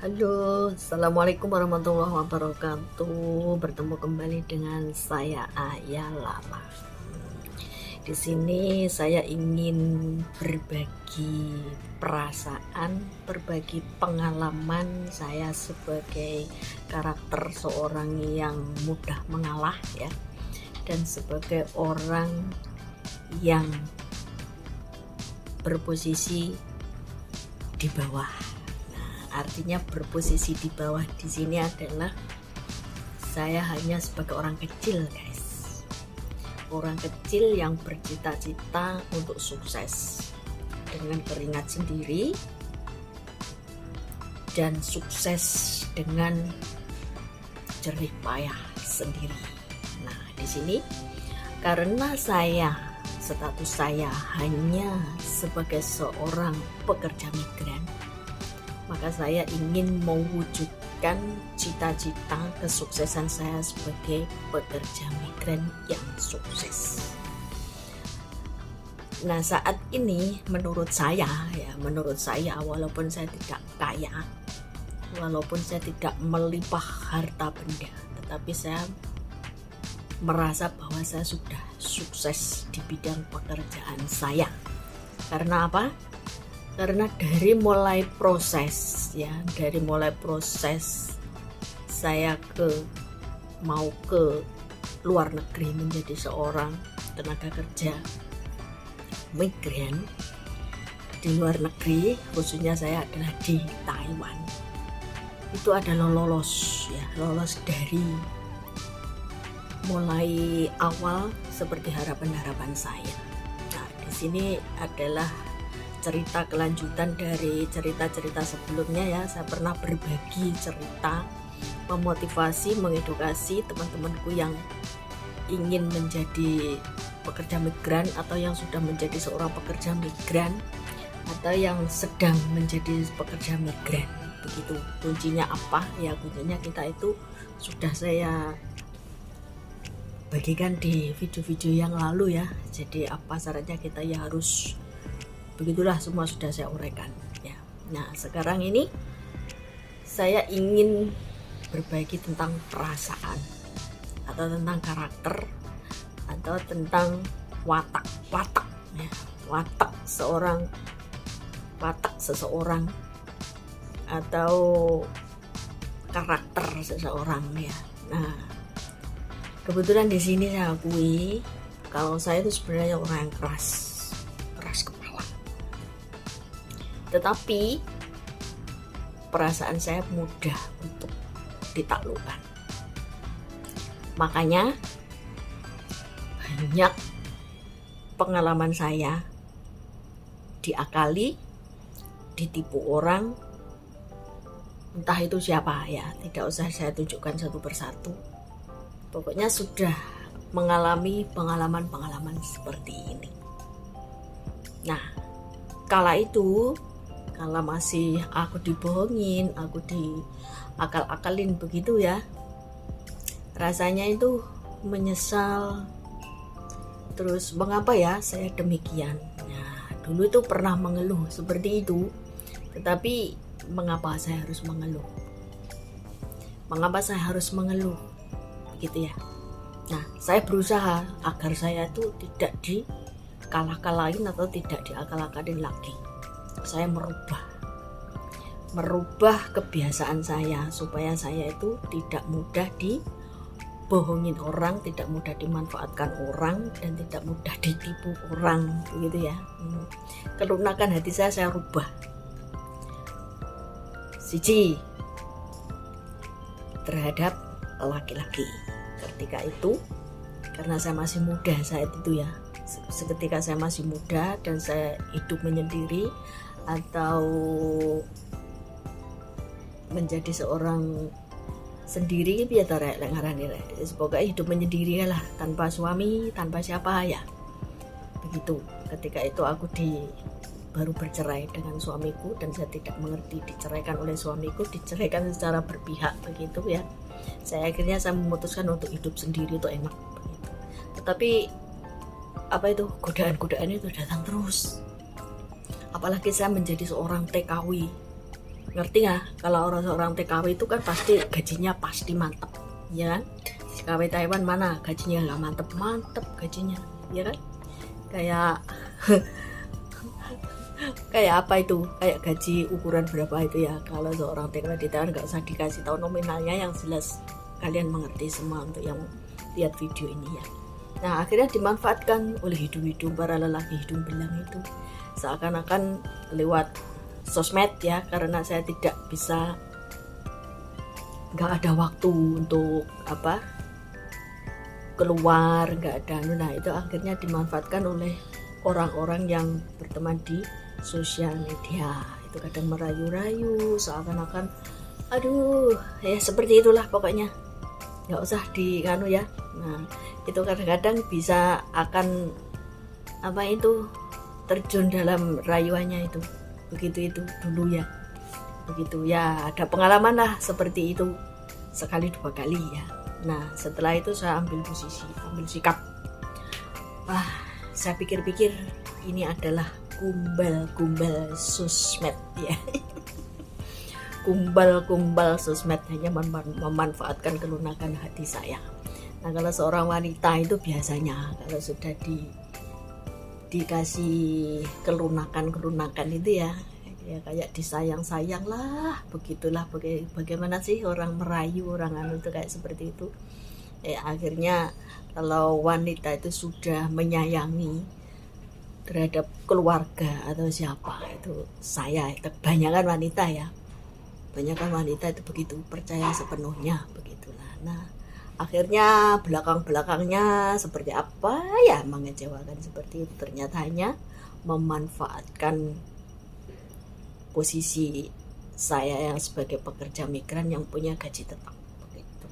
Halo, assalamualaikum warahmatullahi wabarakatuh. Bertemu kembali dengan saya Ayah Lala. Di sini saya ingin berbagi perasaan, berbagi pengalaman saya sebagai karakter seorang yang mudah mengalah ya, dan sebagai orang yang berposisi di bawah. Artinya berposisi di bawah di sini adalah saya hanya sebagai orang kecil, guys. Orang kecil yang bercita-cita untuk sukses dengan keringat sendiri dan sukses dengan jerih payah sendiri. Nah, di sini karena status saya hanya sebagai seorang pekerja migran, maka saya ingin mewujudkan cita-cita kesuksesan saya sebagai pekerja migran yang sukses. Nah, saat ini menurut saya walaupun saya tidak kaya, walaupun saya tidak melimpah harta benda, tetapi saya merasa bahwa saya sudah sukses di bidang pekerjaan saya. Karena apa? Karena dari mulai proses saya mau ke luar negeri menjadi seorang tenaga kerja migran di luar negeri, khususnya saya adalah di Taiwan, itu adalah lolos dari mulai awal seperti harapan-harapan saya. Nah, di sini adalah cerita kelanjutan dari cerita-cerita sebelumnya ya. Saya pernah berbagi cerita, memotivasi, mengedukasi teman-temanku yang ingin menjadi pekerja migran atau yang sudah menjadi seorang pekerja migran atau yang sedang menjadi pekerja migran. Begitu. Kuncinya apa? Ya, kuncinya kita itu sudah saya bagikan di video-video yang lalu ya. Jadi apa syaratnya kita ya harus, begitulah semua sudah saya uraikan ya. Nah, sekarang ini saya ingin berbagi tentang perasaan atau tentang karakter atau tentang watak ya, watak seseorang atau karakter seseorang ya. Nah, kebetulan di sini saya akui kalau saya itu sebenarnya orang yang keras kepala. Tetapi perasaan saya mudah untuk ditaklukkan. Makanya banyak pengalaman saya diakali, ditipu orang, entah itu siapa ya, tidak usah saya tunjukkan satu persatu. Pokoknya sudah mengalami pengalaman-pengalaman seperti ini. Nah, kala masih aku dibohongin, aku diakal-akalin begitu ya, rasanya itu menyesal. Terus mengapa ya saya demikian? Nah, dulu itu pernah mengeluh seperti itu. Tetapi mengapa saya harus mengeluh? Mengapa saya harus mengeluh? Begitu ya. Nah, saya berusaha agar saya itu tidak dikalah-kalahin atau tidak diakal-akalin lagi. Saya merubah kebiasaan saya supaya saya itu tidak mudah dibohongin orang, tidak mudah dimanfaatkan orang, dan tidak mudah ditipu orang, begitu ya. Kelunakan hati saya rubah. Siji, terhadap laki-laki. Ketika itu, karena saya masih muda saat itu ya, seketika saya masih muda dan saya hidup menyendiri atau menjadi seorang sendiri, biar lek ngarani semoga hidup menyendiri lah, tanpa suami, tanpa siapa ya. Begitu. Ketika itu aku baru bercerai dengan suamiku dan saya tidak mengerti diceraikan oleh suamiku, diceraikan secara berpihak begitu ya. Saya memutuskan untuk hidup sendiri itu enak begitu. Tetapi godaan-godaan itu datang terus. Apalagi saya menjadi seorang TKW Ngerti nggak? Kalau orang TKW itu kan pasti gajinya pasti mantep, ya kan? TKW Taiwan mana gajinya nggak mantep gajinya, ya kan? Kayak kayak apa itu? Kayak gaji ukuran berapa itu ya? Kalau seorang TKW di Taiwan nggak usah dikasih tahu nominalnya, yang jelas kalian mengerti semua untuk yang lihat video ini ya. Nah, akhirnya dimanfaatkan oleh hidung-hidung para lelaki hidung belang itu, seakan-akan lewat sosmed ya, karena saya tidak bisa, nggak ada waktu untuk apa keluar, nggak ada. Nah, itu akhirnya dimanfaatkan oleh orang-orang yang berteman di sosial media. Itu kadang merayu-rayu seakan-akan aduh ya, seperti itulah pokoknya, nggak usah diganu ya. Nah, itu kadang-kadang bisa akan apa itu terjun dalam rayuannya itu. Begitu itu dulu ya, begitu ya, ada pengalaman lah seperti itu sekali 2 kali ya. Nah, setelah itu saya ambil sikap, saya pikir-pikir ini adalah kumbal sosmed ya. kumbal sosmed hanya memanfaatkan kelunakan hati saya. Nah, kalau seorang wanita itu biasanya kalau sudah dikasih kelunakan itu ya kayak disayang lah, begitulah. Bagaimana sih orang merayu, orang anu itu kayak seperti itu. Akhirnya kalau wanita itu sudah menyayangi terhadap keluarga atau siapa, itu saya, kebanyakan wanita ya, kebanyakan wanita itu begitu, percaya sepenuhnya begitulah. Nah, akhirnya belakangnya seperti apa ya, mengecewakan seperti itu. Ternyata hanya memanfaatkan posisi saya yang sebagai pekerja migran yang punya gaji tetap begitu.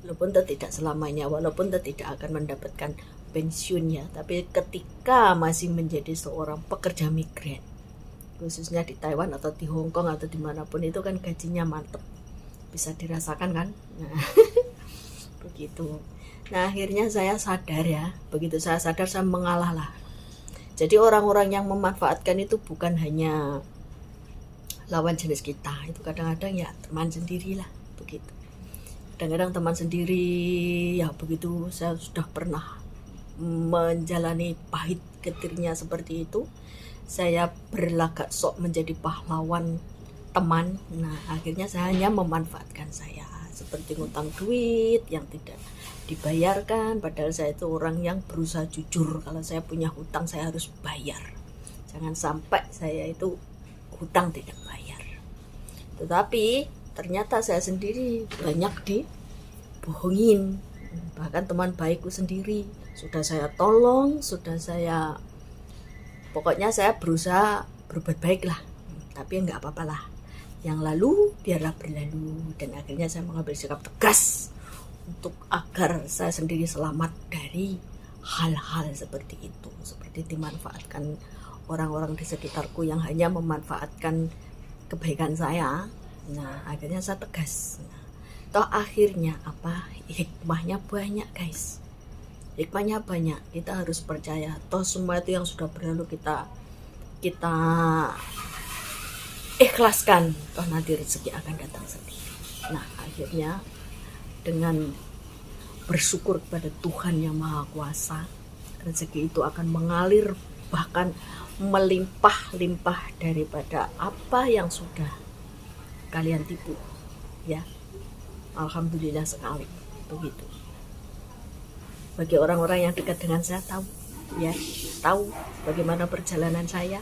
Walaupun tidak selamanya, walaupun tidak akan mendapatkan pensiunnya, tapi ketika masih menjadi seorang pekerja migran, khususnya di Taiwan atau di Hong Kong atau dimanapun, itu kan gajinya mantep, bisa dirasakan kan. Nah, begitu. Nah, akhirnya saya sadar ya, begitu saya sadar saya mengalah lah. Jadi orang-orang yang memanfaatkan itu bukan hanya lawan jenis kita, itu kadang-kadang ya teman sendiri lah begitu. Kadang-kadang teman sendiri ya begitu. Saya sudah pernah menjalani pahit getirnya seperti itu. Saya berlagak sok menjadi pahlawan teman. Nah, akhirnya saya hanya memanfaatkan saya, seperti ngutang duit yang tidak dibayarkan, padahal saya itu orang yang berusaha jujur. Kalau saya punya hutang saya harus bayar, jangan sampai saya itu hutang tidak bayar. Tetapi ternyata saya sendiri banyak dibohongin, bahkan teman baikku sendiri sudah saya tolong, pokoknya saya berusaha berbuat baik lah, tapi enggak apa-apalah, yang lalu biarlah berlalu. Dan akhirnya saya mengambil sikap tegas untuk agar saya sendiri selamat dari hal-hal seperti itu, seperti dimanfaatkan orang-orang di sekitarku yang hanya memanfaatkan kebaikan saya. Nah, akhirnya saya tegas. Toh akhirnya apa? Hikmahnya banyak guys, hikmahnya banyak. Kita harus percaya, toh semua itu yang sudah berlalu kita ikhlaskan, toh nanti rezeki akan datang sendiri. Nah, akhirnya dengan bersyukur kepada Tuhan yang Maha Kuasa, rezeki itu akan mengalir, bahkan melimpah-limpah daripada apa yang sudah kalian tipu ya. Alhamdulillah sekali begitu. Bagi orang-orang yang dekat dengan saya tahu bagaimana perjalanan saya,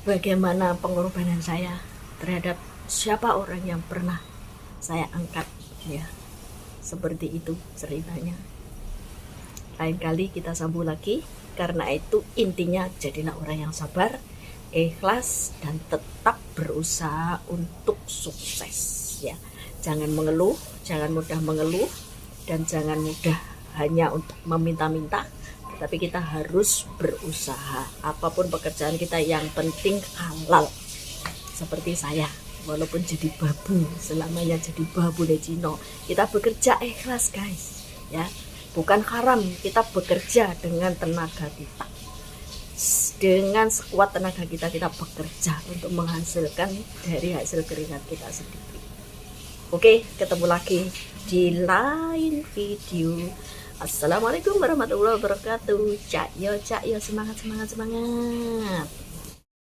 bagaimana pengorbanan saya terhadap siapa orang yang pernah saya angkat ya. Seperti itu ceritanya. Lain kali kita sambung lagi. Karena itu intinya jadilah orang yang sabar, ikhlas, dan tetap berusaha untuk sukses ya. Jangan mengeluh, jangan mudah mengeluh, dan jangan mudah hanya untuk meminta-minta, tapi kita harus berusaha. Apapun pekerjaan kita yang penting halal. Seperti saya, walaupun jadi babu, selamanya jadi babu di Cino, kita bekerja ikhlas guys ya. Bukan haram, kita bekerja dengan tenaga kita. dengan sekuat tenaga kita bekerja untuk menghasilkan dari hasil keringat kita sendiri. Oke, ketemu lagi di lain video. Assalamualaikum warahmatullahi wabarakatuh. Cak yo, semangat.